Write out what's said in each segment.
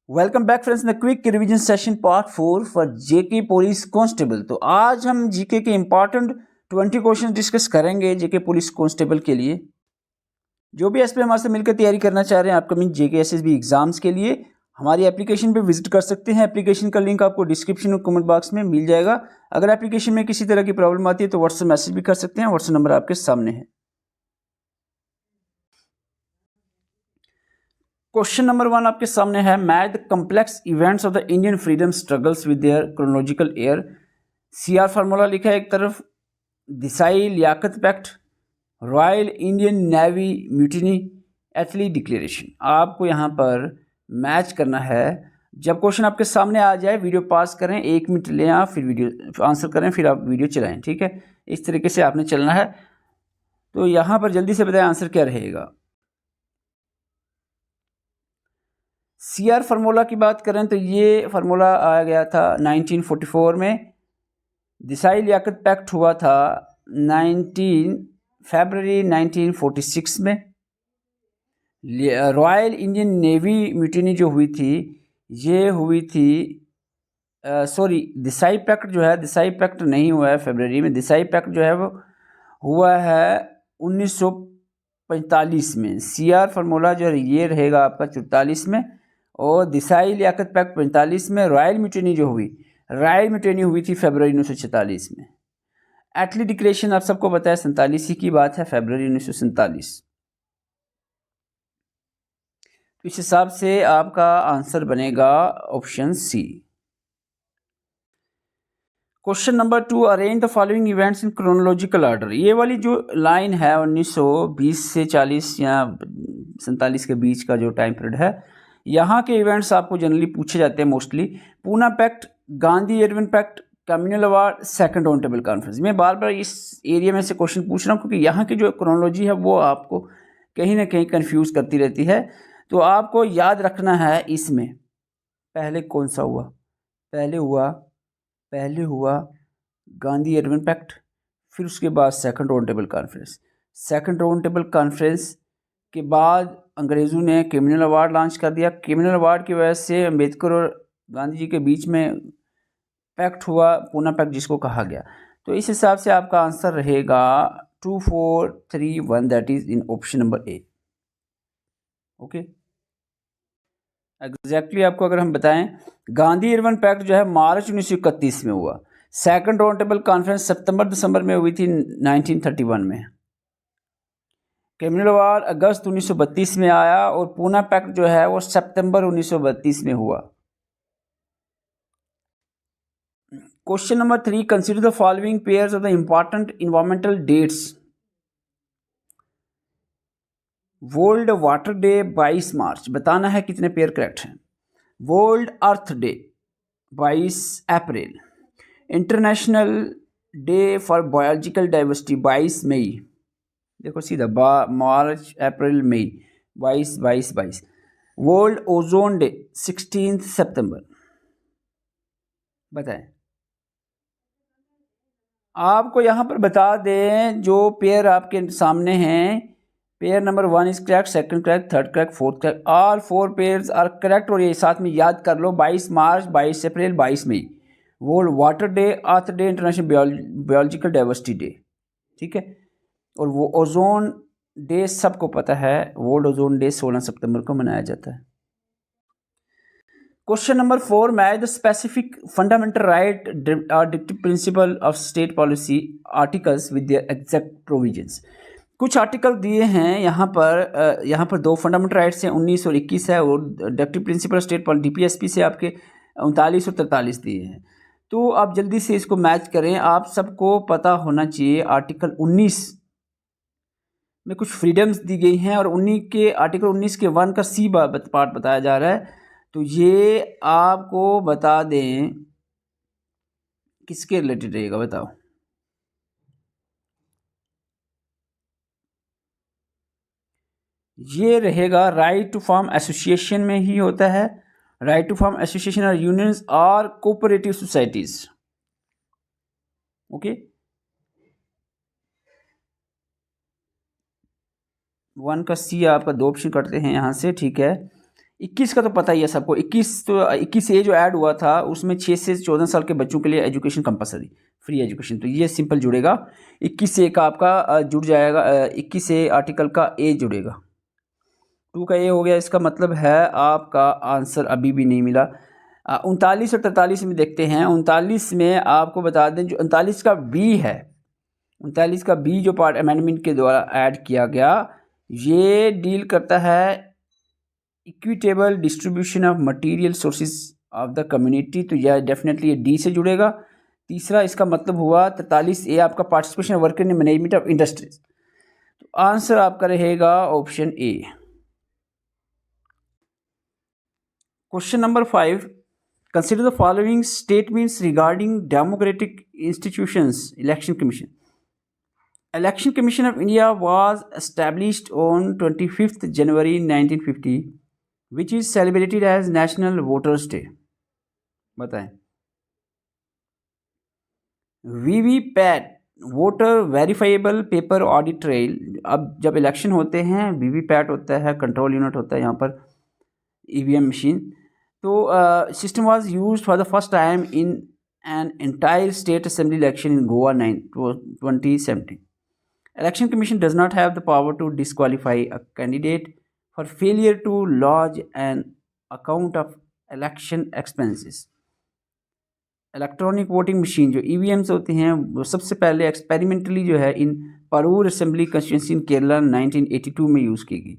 Welcome back friends the quick revision session part 4 for JK police constable. तो आज हम GK के important 20 question discuss करेंगे जेके police constable के लिए। जो भी एसपी हमारे से मिलकर तैयारी करना चाह रहे हैं अपकमिंग जेके एसएसबी एग्जाम्स के लिए, हमारी एप्लीकेशन पे विजिट कर सकते हैं। एप्लीकेशन का लिंक आपको डिस्क्रिप्शन और कमेंट बॉक्स में मिल जाएगा। अगर एप्लीकेशन में किसी तरह की प्रॉब्लम आती है तो व्हाट्सएप मैसेज भी कर सकते हैं। व्हाट्सएप नंबर आपके सामने है। क्वेश्चन नंबर 1 आपके सामने है, match the complex events of the Indian freedom struggles with their chronological air. C R formula लिखा है एक तरफ, Desai Liaquat pact, Royal Indian Navy mutiny, Attlee declaration. आपको यहाँ पर मैच करना है। जब क्वेश्चन आपके सामने आ जाए वीडियो पास करें, 1 मिनट लें आप, फिर वीडियो आंसर करें, फिर आप वीडियो चलाएं। ठीक है, इस तरीके से आपने चलना है। तो यहाँ पर जल्दी से बताएं आंसर क्या रहेगा। सीआर फार्मूला की बात करें तो ये फार्मूला आया गया था 1944 में। दिसाई लियाकत पैक्ट हुआ था 19 फरवरी 1946 में। रॉयल इंडियन नेवी म्यूटिनी जो हुई थी ये हुई थी सॉरी, दिसाई पैक्ट जो है, दिसाई पैक्ट नहीं हुआ है फरवरी में। दिसाई पैक्ट जो है वो हुआ है 1945 में। सीआर फार्मूला जो है ये रहेगा आपका 44 में, और दिसाई लियाकत पैक्ट 45 में। रॉयल म्यूटिनी जो हुई, रॉयल म्यूटिनी हुई थी फरवरी 1946 में। एटली डिक्लेरेशन आप सबको पता है 47 ही की बात है, फरवरी 1947। तो इस हिसाब से आपका आंसर बनेगा option C. Question number 2, arrange the following events in chronological order. ये वाली जो लाइन है 1920 से 40 या 47 के बीच का जो टाइम पीरियड है, यहाँ के इवेंट्स आपको जनरली पूछे जाते हैं mostly. Poona pact, Gandhi Irwin pact, communal award, second round table conference. मैं बार बार इस एरिया में से क्वेश्चन पूछ रहा हूँ क्योंकि यहाँ की जो क्रोनोलॉजी है वो आपको कहीं ना कहीं कन्फ्यूज़ करती रहती है। तो आपको याद रखना है इसमें पहले कौन सा हुआ। पहले हुआ गांधी इरविन पैक्ट, फिर उसके बाद second round table conference. Second round table conference के बाद अंग्रेज़ों ने क्रिमिनल अवार्ड लॉन्च कर दिया। क्रिमिनल अवार्ड की वजह से अम्बेडकर और गांधी जी के बीच में पैक्ट हुआ, पूना पैक्ट जिसको कहा गया। तो इस हिसाब से आपका आंसर रहेगा 2 4 3 1, that is in option number A. Okay, exactly आपको अगर हम बताएं, गांधी इरविन पैक्ट जो है मार्च 1931 में हुआ। सेकंड राउंड टेबल कॉन्फ्रेंस सितंबर दिसंबर में हुई थी 1931 में। क्रिमिनल अवार्ड अगस्त 1932 में आया, और पूना पैक्ट जो है वो सितंबर 1932 में हुआ। Question number 3, consider the following pairs of the important environmental dates. World water day 22 March, बताना है कितने पेयर करेक्ट हैं। World earth day 22 April. International day for biological diversity 22 मई। देखो सीधा मार्च अप्रैल मई, 22 22 22। वर्ल्ड ओजोन डे 16 सितंबर। बताएं, आपको यहाँ पर बता दें जो पेयर आपके सामने हैं, pair number 1 is correct, second correct, third correct, fourth correct, all 4 pairs are correct. और ये साथ में याद कर लो, 22 मार्च, 22 अप्रैल, 22 मई। World water Day, Earth Day, International Biological Diversity Day. ठीक है, और वो ओजोन डे सबको पता है, वर्ल्ड ओजोन डे 16 सितंबर को मनाया जाता है। Question number 4, match the specific fundamental right और directive principle of state policy articles with their exact provisions. कुछ आर्टिकल दिए हैं यहाँ पर 2 फंडामेंटल राइट्स हैं, 19 और 21 है, और directive principal state policy DPSP से आपके 39 और 43 दिए हैं। तो आप जल्दी से इसको मैच करें। आप सबको पता होना चाहिए आर्टिकल 19 में कुछ फ्रीडम्स दी गई हैं, और आर्टिकल 19 के 1 का सी पार्ट बताया जा रहा है। तो ये आपको बता दें किसके रिलेटेड रहेगा, बताओ। ये रहेगा राइट टू फॉर्म एसोसिएशन में ही होता है। राइट टू फॉर्म एसोसिएशन और यूनियंस और कोऑपरेटिव सोसाइटीज। ओके, 1 का सी आपका 2 ऑप्शन करते हैं यहाँ से। ठीक है, 21 का तो पता ही है सबको। 21 ए जो ऐड हुआ था उसमें 6 से 14 साल के बच्चों के लिए एजुकेशन कंपलसरी, फ्री एजुकेशन, तो ये सिंपल जुड़ेगा। 21 ए का आपका जुड़ जाएगा, 21 ए आर्टिकल का ए जुड़ेगा। 2 का ए हो गया, इसका मतलब है आपका आंसर अभी भी नहीं मिला। 39 और 43 में देखते हैं। 39 में आपको बता दें, जो 39 का बी है, 39 का बी जो पार्ट अमेंडमेंट के द्वारा ऐड किया गया, ये डील करता है equitable distribution of material sources of the community, तो यह डेफिनेटली ये डी से जुड़ेगा। तीसरा इसका मतलब हुआ 43 ए आपका participation worker in management of industries, तो आंसर आपका रहेगा option A. Question number 5, consider the following statements regarding democratic institutions. Election commission, Election Commission of India was established on 25th January 1950, which is celebrated as National Voters Day. बताएं। VVPAT, voter verifiable paper audit trail. अब जब election होते हैं, VVPAT होता है, control unit होता है यहाँ पर, ईवीएम मशीन। तो system was used for the first time in an entire state assembly election in Goa 2017. Election Commission does not have the power to disqualify a candidate for failure to lodge an account of election expenses. Electronic voting machine जो EVMs होती हैं, वो सबसे पहले experimentally जो है इन Paroor assembly constituency इन केरला 1982 में use की गई।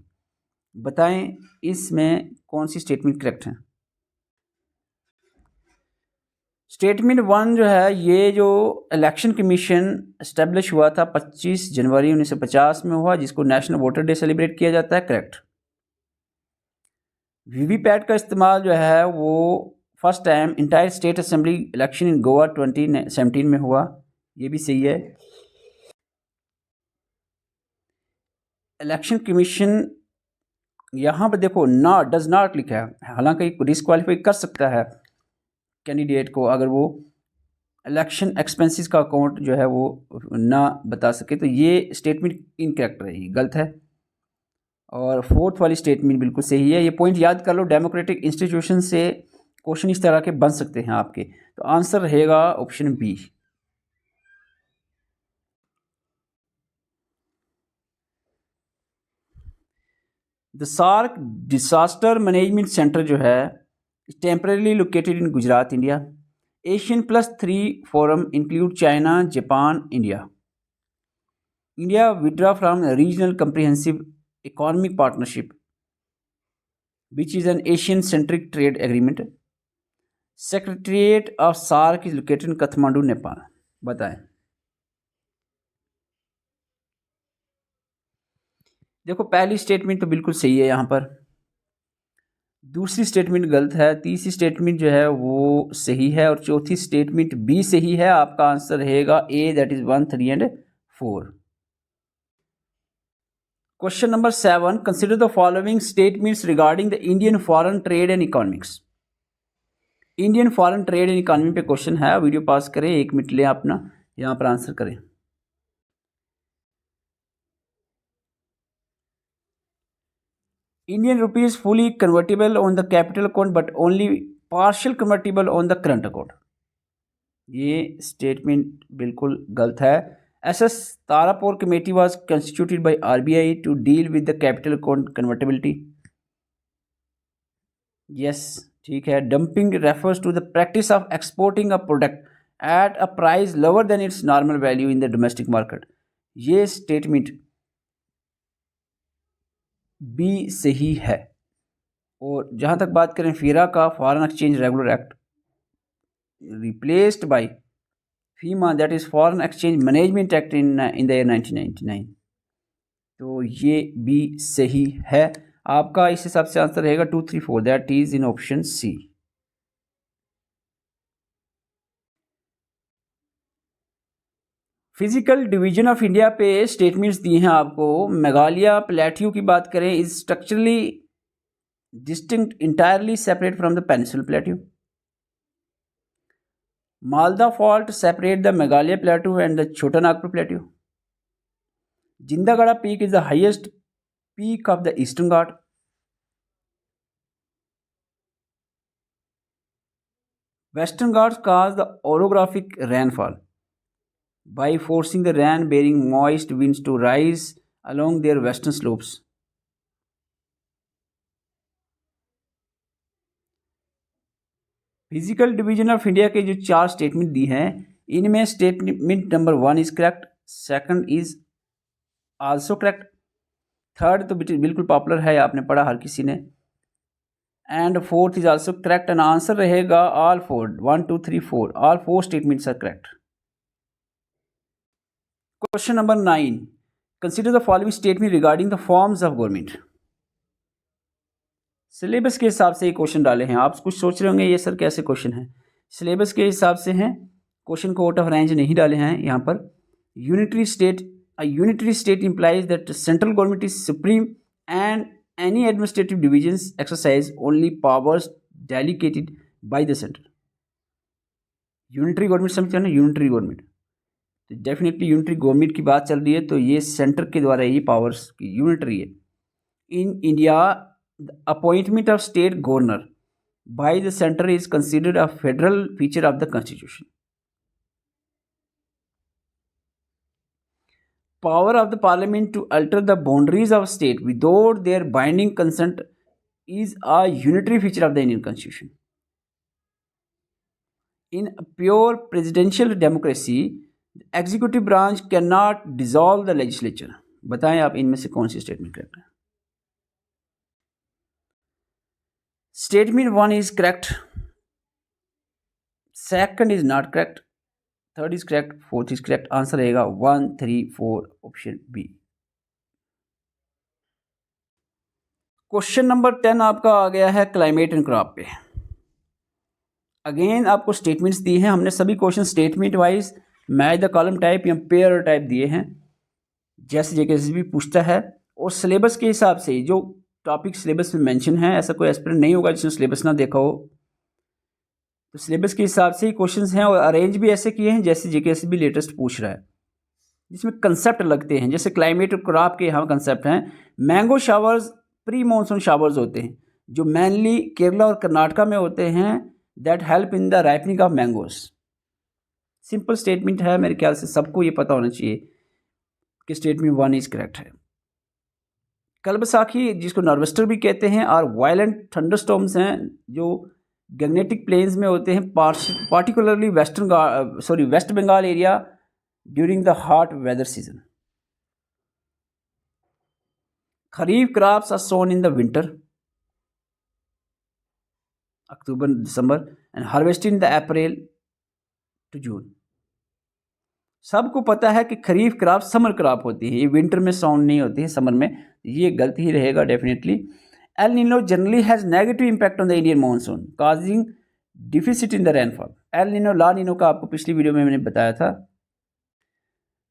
बताएं इसमें कौन सी स्टेटमेंट करेक्ट है। स्टेटमेंट 1 जो है, ये जो इलेक्शन कमीशन इस्टेब्लिश हुआ था 25 जनवरी 1950 में हुआ, जिसको नेशनल वोटर डे सेलिब्रेट किया जाता है, करेक्ट। वीवीपैट का इस्तेमाल जो है वो first time entire state assembly election in Goa 2017 में हुआ, ये भी सही है। इलेक्शन कमीशन यहाँ पर देखो नॉट, डज नॉट लिखा है, हालांकि डिस्क्वालीफाई कर सकता है कैंडिडेट को अगर वो इलेक्शन एक्सपेंसेस का अकाउंट जो है वो ना बता सके, तो ये स्टेटमेंट इनकरेक्ट रहेगी, गलत है। और फोर्थ वाली स्टेटमेंट बिल्कुल सही है। ये पॉइंट याद कर लो, डेमोक्रेटिक इंस्टीट्यूशन से क्वेश्चन इस तरह के बन सकते हैं आपके, तो आंसर रहेगा option B. The SAARC disaster management centre जो है temporarily located in Gujarat, India. Asian+3 forum include China, Japan, India. India withdraw from the Regional Comprehensive Economic Partnership, which is an Asian-centric trade agreement. Secretariat of SAARC is located in Kathmandu, Nepal. बताएं। देखो पहली statement तो बिल्कुल सही है यहाँ पर, दूसरी स्टेटमेंट गलत है, तीसरी स्टेटमेंट जो है वो सही है, और चौथी स्टेटमेंट बी सही है। आपका आंसर रहेगा A, that is 1, 3 and 4। Question number 7, consider the following statements regarding the Indian foreign trade and economics. Indian foreign trade and economy पे क्वेश्चन है, वीडियो पास करें, 1 मिनट लें अपना, यहाँ पर आंसर करें। Indian rupee is fully convertible on the capital account but only partial convertible on the current account. ये statement बिल्कुल गलत है। SS Tarapur committee was constituted by RBI to deal with the capital account convertibility. Yes, ठीक है। Dumping refers to the practice of exporting a product at a price lower than its normal value in the domestic market. ये statement B सही है। और जहाँ तक बात करें फीरा का, foreign exchange regular act replaced by FEMA, that is foreign exchange management act in the year 1999, तो ये भी सही है। आपका इस हिसाब से आंसर रहेगा 2, 3, 4, that is in option C. Physical division of India पे स्टेटमेंट्स दिए हैं आपको। मेघालय प्लेट्यू की बात करें, is structurally distinct entirely separate from the peninsular plateau. Malda fault separate the Meghalaya plateau and the Chota Nagpur plateau. Jindhagada peak is the highest peak of the eastern Ghat. Western Ghats cause the orographic rainfall by forcing the rain-bearing moist winds to rise along their western slopes. Physical division of India के जो 4 statement दी हैं, इनमें statement number 1 is correct, second is also correct, third तो बिल्कुल popular है, आपने पढ़ा हर किसी ने, and fourth is also correct. And answer रहेगा all 4, 1 2 3 4, all 4 statements are correct. Question number 9, consider the following statement regarding the forms of government. Syllabus के हिसाब से ये क्वेश्चन डाले हैं। आप कुछ सोच रहे होंगे ये सर कैसे क्वेश्चन है, सिलेबस के हिसाब से हैं क्वेश्चन को, आउट ऑफ रेंज नहीं डाले हैं यहाँ पर। Unitary state, a unitary state implies that central government is supreme and any administrative divisions exercise only powers delegated by the centre. Unitary government समझते हैं ना, यूनिटरी गवर्नमेंट, तो डेफिनेटली यूनिटरी गवर्नमेंट की बात चल रही है, तो ये सेंटर के द्वारा ये पावर्स की यूनिटरी है। In India the appointment of state governor by the center is considered a federal feature of the constitution. Power of the parliament to alter the boundaries of state without their binding consent is a unitary feature of the Indian constitution. In a pure presidential democracy, the executive branch cannot dissolve the legislature. बताएं आप इनमें से कौन सी statement correct है। Statement 1 is correct, second is not correct, third is correct, fourth is correct। Answer रहेगा 1 3 4 option B. Question number 10 आपका आ गया है क्लाइमेट एंड क्रॉप पे। अगेन आपको स्टेटमेंट्स दिए हैं, हमने सभी question statement wise match the column type या पेयर टाइप दिए हैं, जैसे जेकेएसएस भी पूछता है, और सिलेबस के हिसाब से जो टॉपिक सिलेबस में मेंशन है, ऐसा कोई एस्पिरेंट नहीं होगा जिसने सिलेबस ना देखा हो, तो सिलेबस के हिसाब से ही क्वेश्चंस हैं, और अरेंज भी ऐसे किए हैं जैसे जेकेएसएस भी लेटेस्ट पूछ रहा है, जिसमें कंसेप्ट लगते हैं। जैसे क्लाइमेट और क्रॉप के यहाँ कंसेप्ट हैं, mango showers pre monsoon showers होते हैं जो मेनली केरला और कर्नाटका में होते हैं, that help in the ripening of mangoes. Simple statement है, मेरे ख्याल से सबको ये पता होना चाहिए कि स्टेटमेंट 1 इज करेक्ट है। कलबसाखी जिसको नॉर्वेस्टर भी कहते हैं, और वायलेंट थंडरस्टॉर्म्स हैं जो गैग्नेटिक प्लेन्स में होते हैं, particularly West Bengal area during the hot weather season. Kharif crops are sown in the winter, October December, and harvested in the April to June. सबको पता है कि खरीफ क्रॉप समर क्रॉप होती है, ये विंटर में सोन नहीं होती है, समर में, ये गलत ही रहेगा definitely. El Nino generally has negative impact on the Indian monsoon causing deficit in the rainfall. El Nino La Nina का आपको पिछली वीडियो में मैंने बताया था।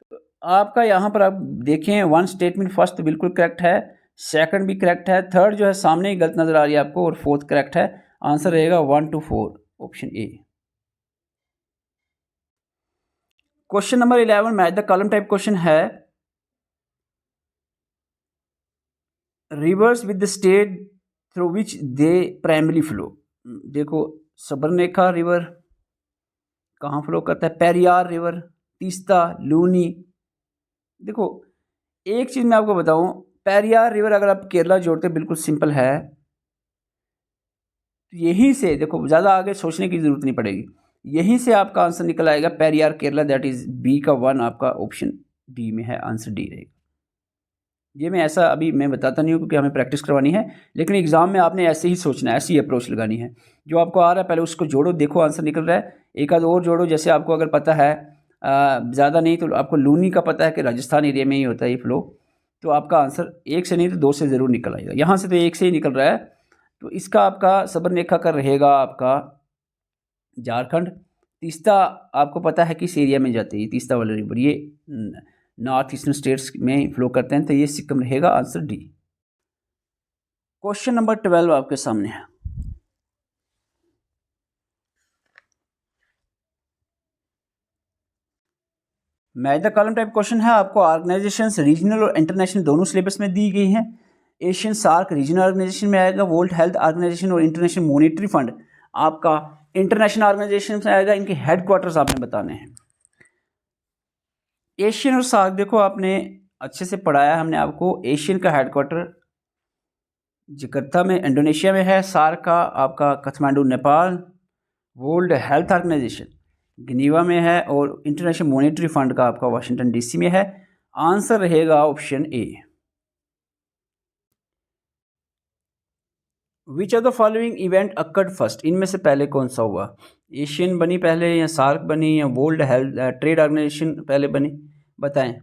तो आपका यहाँ पर आप देखें, 1 स्टेटमेंट फर्स्ट बिल्कुल करेक्ट है, सेकंड भी करेक्ट है, थर्ड जो है सामने ही गलत नज़र आ रही है आपको, और फोर्थ करेक्ट है। आंसर रहेगा 1 2 4 option A. Question number 11 match the column type question है, rivers with the state through which they primary flow. देखो सबरनेखा रिवर कहाँ फ्लो करता है, पेरियार रिवर, तीस्ता, लूनी। देखो एक चीज़ मैं आपको बताऊं, पेरियार रिवर अगर आप केरला जोड़ते बिल्कुल सिंपल है, यहीं से देखो ज़्यादा आगे सोचने की ज़रूरत नहीं पड़ेगी, यहीं से आपका आंसर निकल आएगा Periyar Kerala, that is B का 1 आपका ऑप्शन डी में है, आंसर डी रहेगा। ये मैं ऐसा अभी मैं बताता नहीं हूँ क्योंकि हमें प्रैक्टिस करवानी है, लेकिन एग्जाम में आपने ऐसे ही सोचना है, ऐसी अप्रोच लगानी है। जो आपको आ रहा है पहले उसको जोड़ो, देखो आंसर निकल रहा है, एक आध और जोड़ो। जैसे आपको अगर पता है ज़्यादा नहीं तो आपको लूनी का पता है कि राजस्थान एरिया में ही होता है ये फ्लो, तो आपका आंसर 1 से नहीं तो 2 से ज़रूर निकल आएगा। यहाँ से तो 1 से ही निकल रहा है, तो इसका आपका सबरनेखा का रहेगा आपका झारखंड। तीस्ता आपको पता है किस एरिया में जाते हैं, तीस्ता वाला रिवर ये नॉर्थ ईस्टर्न स्टेट्स में फ्लो करते हैं, तो ये सिक्किम रहेगा, आंसर डी। क्वेश्चन नंबर 12 आपके सामने है। Match the column type question है आपको। ऑर्गेनाइजेशंस रीजनल और इंटरनेशनल दोनों सिलेबस में दी गई हैं। एशियन सार्क रीजनल ऑर्गेनाइजेशन में आएगा, वर्ल्ड हेल्थ ऑर्गेनाइजेशन और इंटरनेशनल मॉनेटरी फंड आपका इंटरनेशनल ऑर्गेनाइजेशन से आएगा, इनके हेडक्वार्टर्स आपने बताने हैं। एशियन और सार्क, देखो आपने अच्छे से पढ़ाया हमने आपको। एशियन का हेडक्वार्टर जकार्ता में इंडोनेशिया में है, सार्क का आपका Kathmandu Nepal, World Health Organisation Geneva में है, और इंटरनेशनल मॉनेटरी फंड का आपका वाशिंगटन डीसी में है। आंसर रहेगा option A. Which of the following event occurred first, इनमें से पहले कौन सा हुआ? एशियन बनी पहले, या सार्क बनी, या वर्ल्ड हेल्थ ट्रेड ऑर्गेनाइजेशन पहले बनी? बताएं।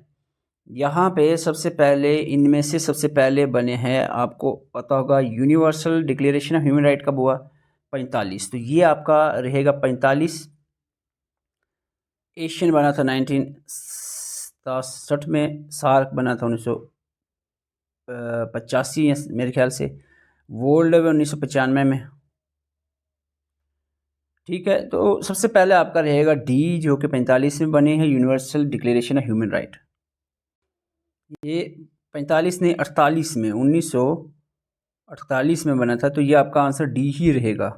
यहाँ पे सबसे पहले, इनमें से सबसे पहले बने हैं, आपको पता होगा universal declaration of human right कब हुआ? 45। तो ये आपका रहेगा 45। एशियन बना था 1967 में, सार्क बना था 1985 मेरे ख्याल से, वर्ल्ड 1995 में। ठीक है, तो सबसे पहले आपका रहेगा डी, जो कि 45 में बने हैं, universal declaration of human right. ये 45 नहीं, 48 में, 1948 में बना था, तो ये आपका आंसर डी ही रहेगा।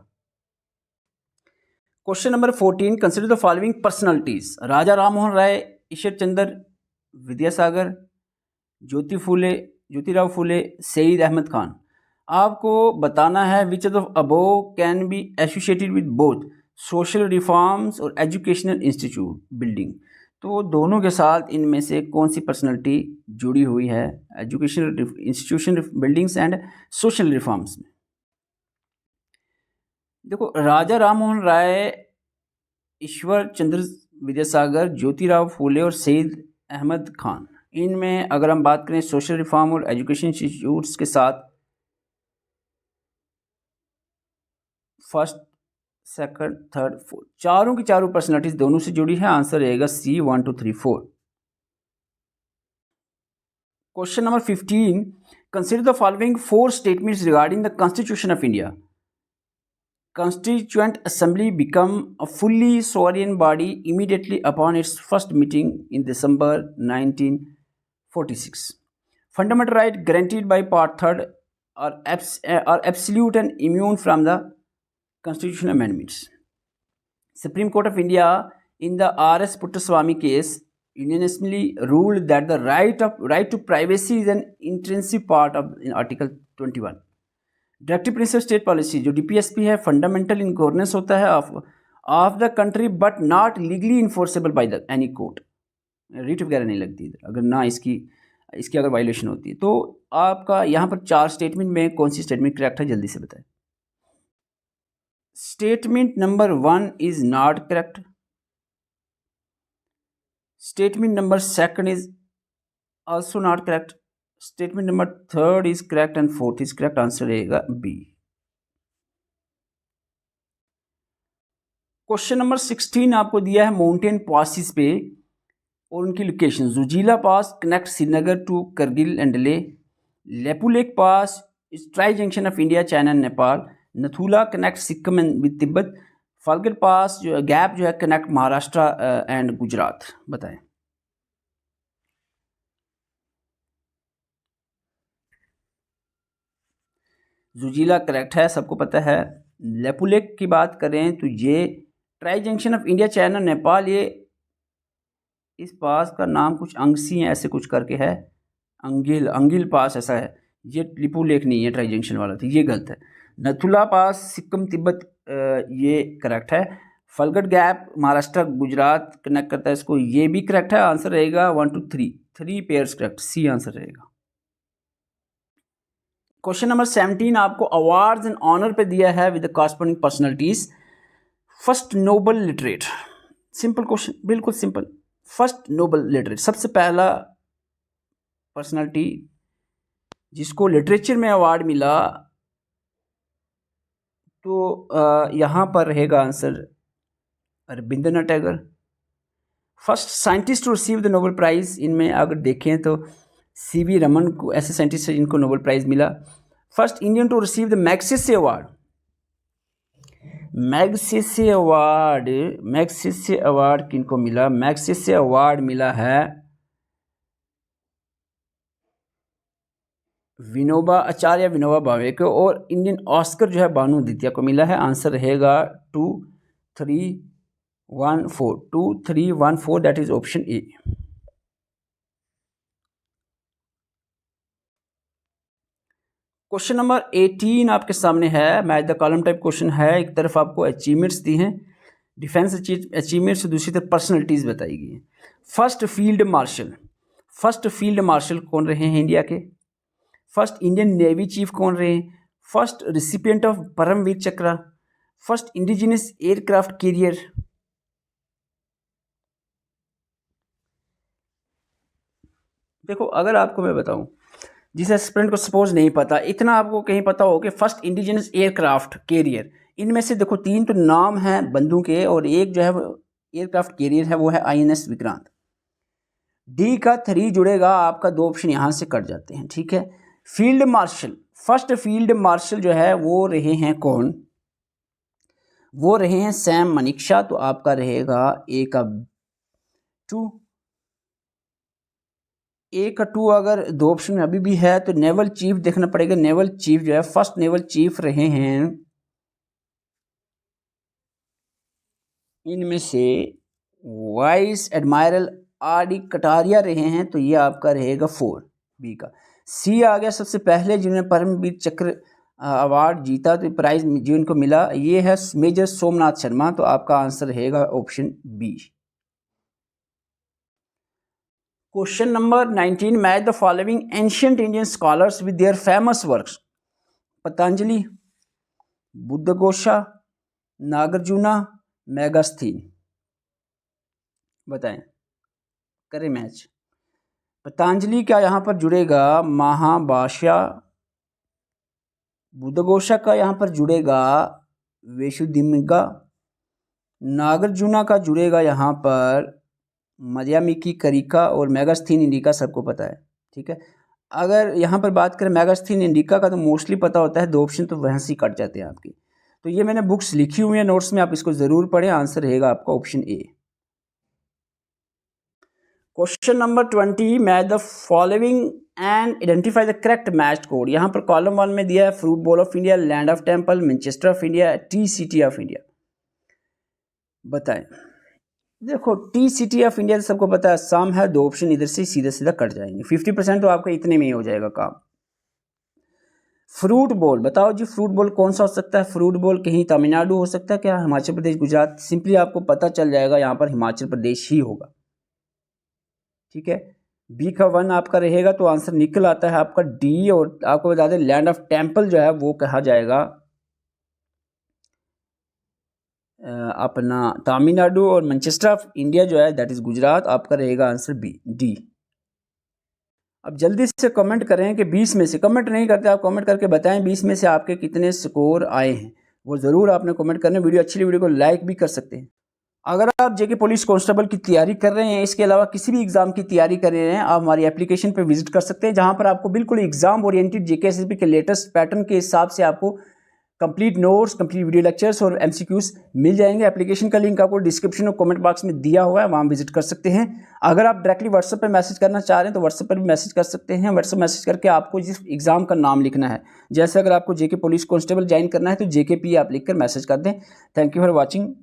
Question number 14, consider the following personalities. Raja Ram Mohan Roy, Ishwar Chandra Vidyasagar, Jyotirao Phule, Syed Ahmad Khan. आपको बताना है which of the above can be associated with both social reforms और एजुकेशनल इंस्टीट्यूट बिल्डिंग। तो दोनों के साथ इनमें से कौन सी पर्सनालिटी जुड़ी हुई है educational institution buildings and social reforms में? देखो, राजा राम मोहन राय, ईश्वर चंद्र विद्यासागर, ज्योतिराव फूले और सईद अहमद खान, इनमें अगर हम बात करें सोशल रिफॉर्म और एजुकेशन इंस्टीट्यूट्स के साथ, फर्स्ट, सेकंड, थर्ड, फोर्थ, चारों की चारों पर्सनालिटीज दोनों से जुड़ी है। आंसर रहेगा सी, 1 2 3 4। Question number 15, consider the following 4 statements regarding the constitution of India. Constituent Assembly become a fully sovereign body immediately upon its first meeting in December 1946. Fundamental right guaranteed by Part 3rd are absolute and immune from the constitutional amendments. Supreme Court of India in the R.S. Puttaswamy case unanimously ruled that the right to privacy is an intrinsic part of Article 21. Directive principle state policy, जो DPSP है, fundamental in governance होता है of the country but not legally enforceable by the any court. Writ वगैरह नहीं लगती इधर अगर ना इसकी अगर वायलेशन होती है। तो आपका यहाँ पर 4 स्टेटमेंट में कौन सी स्टेटमेंट करेक्ट है, जल्दी से बताएं। Statement number 1 is not correct, statement number 2 is also not correct, statement number 3 is correct and 4th is correct. Answer रहेगा बी। क्वेश्चन नंबर 16 आपको दिया है माउंटेन पासिस पे और उनकी location. Zojila pass connect Srinagar to Kargil and Lipulekh pass is tri junction of India, China and Nepal. Nathula connect Sikkim and with Tibet. फाल्गुन pass जो gap जो है कनेक्ट महाराष्ट्र एंड गुजरात। बताएं। जुजीला करेक्ट है, सबको पता है। लेपुलेक की बात करें तो ये try junction of India, China, Nepal, ये इस पास का नाम कुछ अंगसी है ऐसे कुछ करके है, अंगिल पास ऐसा है। ये लिपुलेक नहीं है ट्राई जंक्शन वाला, तो ये गलत है। नथुला पास सिक्किम तिब्बत ये करेक्ट है। फलगट गैप महाराष्ट्र गुजरात कनेक्ट करता है इसको, ये भी करेक्ट है। आंसर रहेगा 1 2 3 पेयर्स करेक्ट, सी आंसर रहेगा। क्वेश्चन नंबर 17 आपको अवार्ड्स एंड ऑनर पे दिया है with the corresponding personalities. First Nobel literate, simple question, बिल्कुल सिंपल। फर्स्ट नोबल लिटरेट, सबसे पहला पर्सनालिटी जिसको लिटरेचर में अवार्ड मिला, तो यहाँ पर रहेगा answer Ravindranath Tagore. First scientist to receive the Nobel prize, इनमें अगर देखें तो सीवी रमन को ऐसे साइंटिस्ट हैं जिनको नोबेल प्राइज़ मिला। First Indian to receive the Magsaysay award, Magsaysay award किनको मिला? मैग्सेसे अवार्ड मिला है विनोबा आचार्य विनोबा भावे को, और इंडियन ऑस्कर जो है भानु द्वितीय को मिला है। आंसर रहेगा 2314 that is option A. Question number 18 आपके सामने है, match the column type question है। एक तरफ आपको अचीवमेंट्स दी हैं, डिफेंस अचीवमेंट्स, दूसरी तरफ पर्सनैलिटीज़ बताई गई हैं। फर्स्ट फील्ड मार्शल कौन रहे हैं इंडिया के? फर्स्ट इंडियन नेवी चीफ कौन रहे हैं? फर्स्ट रिसिपिएंट ऑफ परमवीर चक्र? First indigenous aircraft carrier? देखो, अगर आपको मैं बताऊं, जिस एस्पिरेंट को सपोज नहीं पता, इतना आपको कहीं पता हो कि फर्स्ट इंडिजिनस एयरक्राफ्ट कैरियर, इनमें से देखो 3 तो नाम हैं बंदों के, और एक जो है एयरक्राफ्ट कैरियर है वो है INS विक्रांत। डी का 3 जुड़ेगा आपका, 2 ऑप्शन यहाँ से कट जाते हैं, ठीक है। Field marshal, first field marshal जो है वो रहे हैं कौन? वो रहे हैं सैम मनिकशा। तो आपका रहेगा ए का 2 अगर 2 ऑप्शन अभी भी है तो नेवल चीफ देखना पड़ेगा। नेवल चीफ जो है, फर्स्ट नेवल चीफ रहे हैं इनमें से वाइस एडमायरल RD कटारिया रहे हैं। तो ये आपका रहेगा 4 बी का। सी आ गया सबसे पहले जिन्होंने परमवीर चक्र अवार्ड जीता, तो प्राइज जो इनको मिला ये है मेजर सोमनाथ शर्मा। तो आपका आंसर रहेगा option B. Question number 19, match the following ancient Indian scholars with their famous works. Patanjali, Buddhaghosa, Nagarjuna, Megasthenes. बताएं, करें मैच। पतंजलि का यहाँ पर जुड़ेगा महाभाष्य, बुद्धघोषा का यहाँ पर जुड़ेगा वेशुद्धिमिगा, नागार्जुना का जुड़ेगा यहाँ पर मध्यमिकी करिका, और मेगास्थीन इंडिका सबको पता है, ठीक है। अगर यहाँ पर बात करें मेगास्थीन इंडिका का तो मोस्टली पता होता है, 2 ऑप्शन तो वहाँ से कट जाते हैं आपकी। तो ये मैंने बुक्स लिखी हुई है नोट्स में, आप इसको ज़रूर पढ़ें। आंसर रहेगा आपका option A. Question number 20, match the following and identify the correct match code. यहाँ पर कॉलम 1 में दिया है fruit ball of India, land of temple, Manchester of India, T city of India. बताएं। देखो, टी सिटी ऑफ इंडिया सबको पता है असम है, 2 ऑप्शन इधर से सीधा सीधा कट जाएंगे। 50% तो आपका इतने में ही हो जाएगा काम। फ्रूट बॉल, बताओ जी, फ्रूट बॉल कौन सा हो सकता है? फ्रूट बॉल कहीं तमिलनाडु हो सकता है क्या? हिमाचल प्रदेश, गुजरात? सिंपली आपको पता चल जाएगा यहाँ पर हिमाचल प्रदेश ही होगा, ठीक है। बी का 1 आपका रहेगा, तो आंसर निकल आता है आपका डी। और आपको बता दें लैंड ऑफ टेम्पल जो है वो कहा जाएगा अपना तमिलनाडु, और मैनचेस्टर ऑफ इंडिया जो है दैट इज गुजरात। आपका रहेगा आंसर बी, डी। अब जल्दी से कमेंट करें कि 20 में से, कमेंट नहीं करते आप, कमेंट करके बताएं 20 में से आपके कितने स्कोर आए हैं, वो ज़रूर आपने कमेंट करना। वीडियो अच्छी लगी, वीडियो को लाइक भी कर सकते हैं। अगर आप जेके पुलिस कांस्टेबल की तैयारी कर रहे हैं, इसके अलावा किसी भी एग्जाम की तैयारी कर रहे हैं, आप हमारी एप्लीकेशन पर विजिट कर सकते हैं, जहां पर आपको बिल्कुल एग्जाम ओरिएंटेड जेके एसएसबी के लेटेस्ट पैटर्न के हिसाब से आपको complete notes, complete video lectures और MCQs मिल जाएंगे। एप्लीकेशन का लिंक आपको डिस्क्रिप्शन और कमेंट बॉक्स में दिया हुआ है, वहां विजिट कर सकते हैं। अगर आप डायरेक्टली व्हाट्सएप पर मैसेज करना चाह रहे हैं तो व्हाट्सएप पर भी मैसेज कर सकते हैं। व्हाट्सएप मैसेज करके आपको जिस एग्जाम का नाम लिखना है, जैसे अगर आपको जेके पुलिस कांस्टेबल ज्वाइन करना है तो JKP आप लिखकर मैसेज कर दें। Thank you for watching.